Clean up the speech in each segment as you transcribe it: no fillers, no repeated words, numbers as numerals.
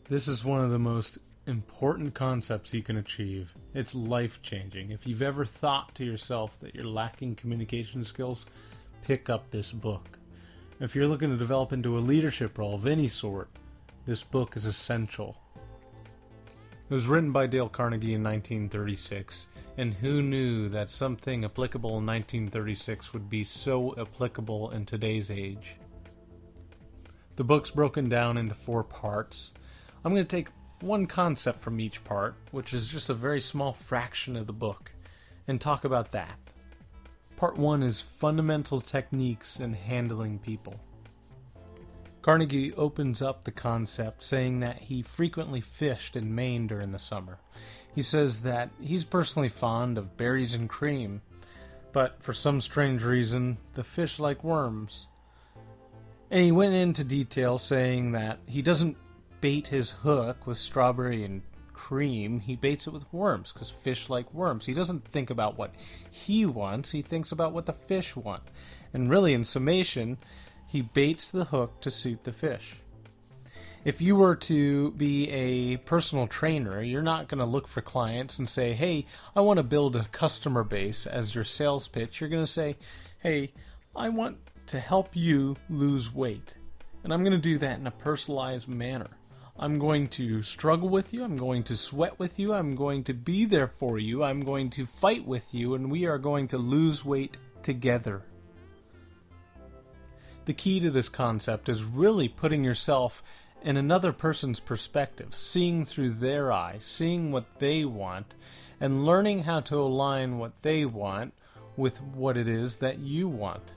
This is one of the most important concepts you can achieve. It's life-changing. If you've ever thought to yourself that you're lacking communication skills, pick up this book. If you're looking to develop into a leadership role of any sort, this book is essential. It was written by Dale Carnegie in 1936, and who knew that something applicable in 1936 would be so applicable in today's age? The book's broken down into 4 parts. I'm going to take one concept from each part, which is just a very small fraction of the book, and talk about that. Part 1 is fundamental techniques in handling people. Carnegie opens up the concept saying that he frequently fished in Maine during the summer. He says that he's personally fond of berries and cream, but for some strange reason, the fish like worms. And he went into detail saying that he doesn't bait his hook with strawberry and cream, he baits it with worms, because fish like worms. He doesn't think about what he wants, he thinks about what the fish want. And really, in summation, he baits the hook to suit the fish. If you were to be a personal trainer, you're not going to look for clients and say, hey, I want to build a customer base as your sales pitch. You're going to say, hey, I want to help you lose weight. And I'm going to do that in a personalized manner. I'm going to struggle with you, I'm going to sweat with you, I'm going to be there for you, I'm going to fight with you, and we are going to lose weight together. The key to this concept is really putting yourself in another person's perspective, seeing through their eyes, seeing what they want, and learning how to align what they want with what it is that you want.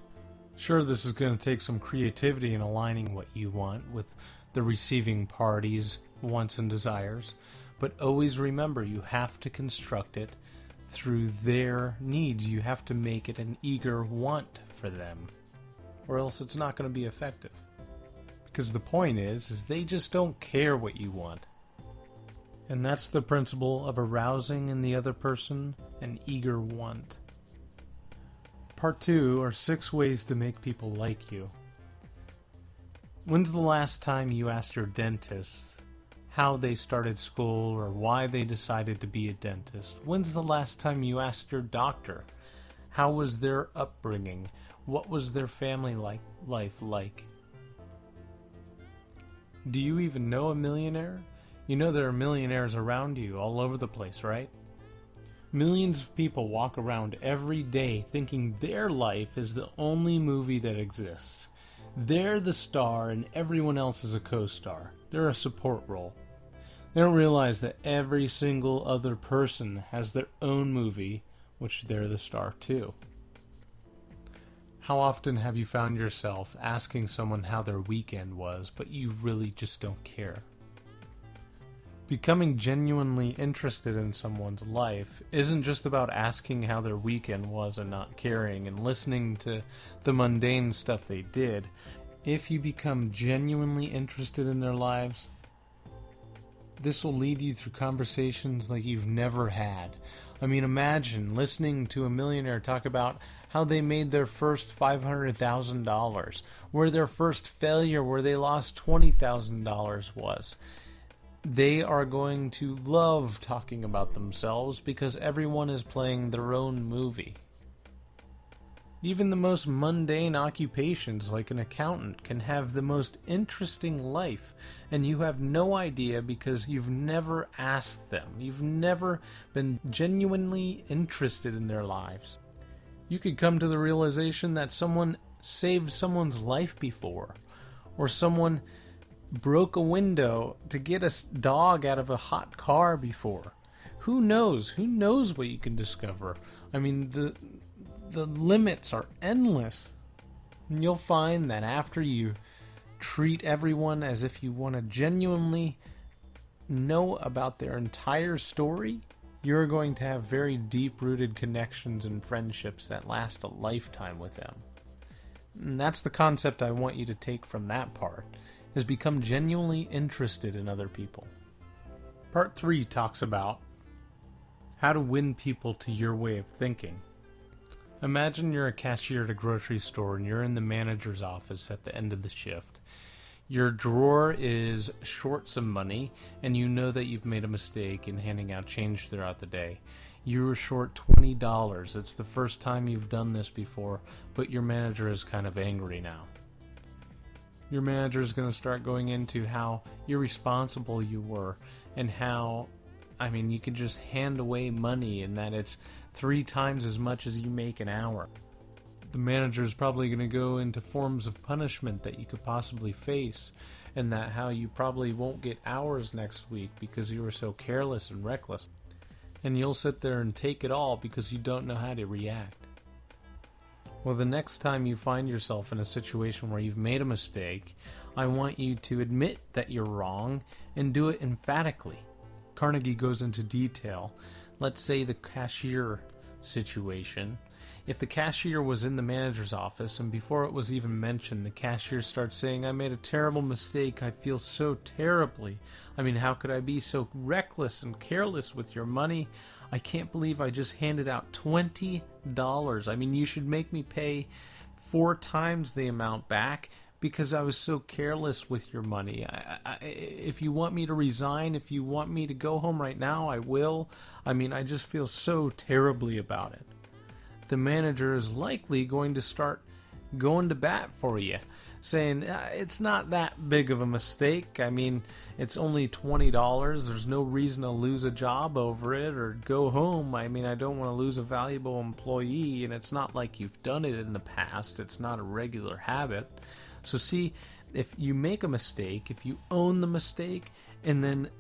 Sure, this is going to take some creativity in aligning what you want with the receiving party's wants and desires, but always remember you have to construct it through their needs. You have to make it an eager want for them, or else it's not going to be effective. Because the point is they just don't care what you want. And that's the principle of arousing in the other person an eager want. Part 2 are 6 ways to make people like you. When's the last time you asked your dentist how they started school or why they decided to be a dentist? When's the last time you asked your doctor how was their upbringing? What was their family life like? Do you even know a millionaire? You know there are millionaires around you all over the place, right? Millions of people walk around every day thinking their life is the only movie that exists. They're the star and everyone else is a co-star. They're a support role. They don't realize that every single other person has their own movie, which they're the star too. How often have you found yourself asking someone how their weekend was, but you really just don't care? Becoming genuinely interested in someone's life isn't just about asking how their weekend was and not caring and listening to the mundane stuff they did. If you become genuinely interested in their lives, this will lead you through conversations like you've never had. I mean, imagine listening to a millionaire talk about how they made their first $500,000, where their first failure where they lost $20,000 was. They are going to love talking about themselves because everyone is playing their own movie. Even the most mundane occupations like an accountant can have the most interesting life, and you have no idea because you've never asked them. You've never been genuinely interested in their lives. You could come to the realization that someone saved someone's life before, or someone broke a window to get a dog out of a hot car before. Who knows? Who knows what you can discover? I mean, the limits are endless. And you'll find that after you treat everyone as if you want to genuinely know about their entire story, you're going to have very deep-rooted connections and friendships that last a lifetime with them. And that's the concept I want you to take from that part, is become genuinely interested in other people. Part 3 talks about how to win people to your way of thinking. Imagine you're a cashier at a grocery store and you're in the manager's office at the end of the shift. Your drawer is short some money, and you know that you've made a mistake in handing out change throughout the day. You were short $20. It's the first time you've done this before, but your manager is kind of angry now. Your manager is going to start going into how irresponsible you were, and how, you could just hand away money and that it's 3 times as much as you make an hour. The manager is probably going to go into forms of punishment that you could possibly face, and that how you probably won't get hours next week because you were so careless and reckless. And you'll sit there and take it all because you don't know how to react. Well, the next time you find yourself in a situation where you've made a mistake, I want you to admit that you're wrong and do it emphatically. Carnegie goes into detail. Let's say the cashier situation. If the cashier was in the manager's office and before it was even mentioned, the cashier starts saying, "I made a terrible mistake. I feel so terribly. How could I be so reckless and careless with your money? I can't believe I just handed out $20. You should make me pay 4 times the amount back because I was so careless with your money. If you want me to resign, if you want me to go home right now, I will. I just feel so terribly about it." The manager is likely going to start going to bat for you, saying, "It's not that big of a mistake. It's only $20. There's no reason to lose a job over it or go home. I don't want to lose a valuable employee, and it's not like you've done it in the past. It's not a regular habit." So see, if you make a mistake, if you own the mistake, and then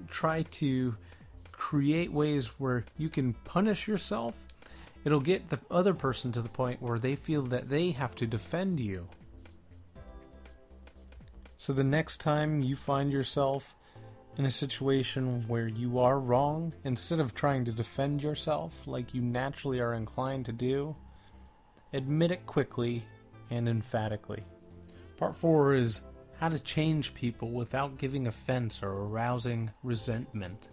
try to create ways where you can punish yourself, it'll get the other person to the point where they feel that they have to defend you. So the next time you find yourself in a situation where you are wrong, instead of trying to defend yourself like you naturally are inclined to do, admit it quickly and emphatically. Part 4 is how to change people without giving offense or arousing resentment.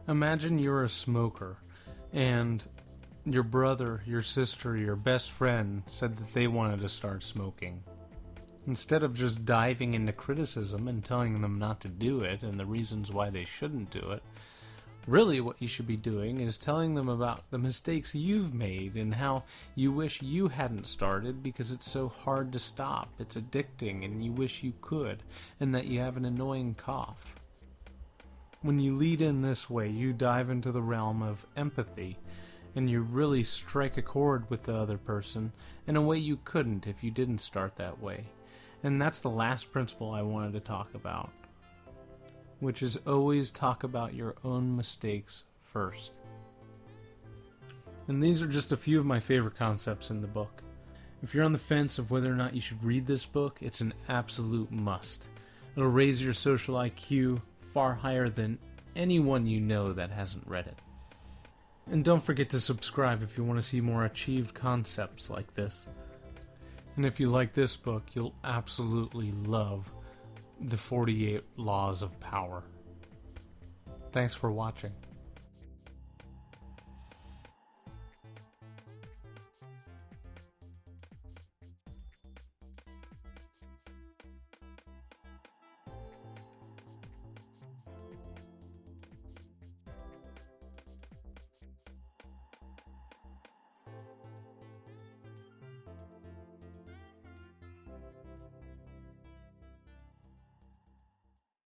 Imagine you're a smoker, and your brother, your sister, your best friend said that they wanted to start smoking. Instead of just diving into criticism and telling them not to do it and the reasons why they shouldn't do it, really what you should be doing is telling them about the mistakes you've made and how you wish you hadn't started because it's so hard to stop, it's addicting, and you wish you could, and that you have an annoying cough. When you lead in this way, you dive into the realm of empathy, and you really strike a chord with the other person in a way you couldn't if you didn't start that way. And that's the last principle I wanted to talk about, which is always talk about your own mistakes first. And these are just a few of my favorite concepts in the book. If you're on the fence of whether or not you should read this book, it's an absolute must. It'll raise your social IQ far higher than anyone you know that hasn't read it. And don't forget to subscribe if you want to see more achieved concepts like this. And if you like this book, you'll absolutely love the 48 Laws of Power. Thanks for watching.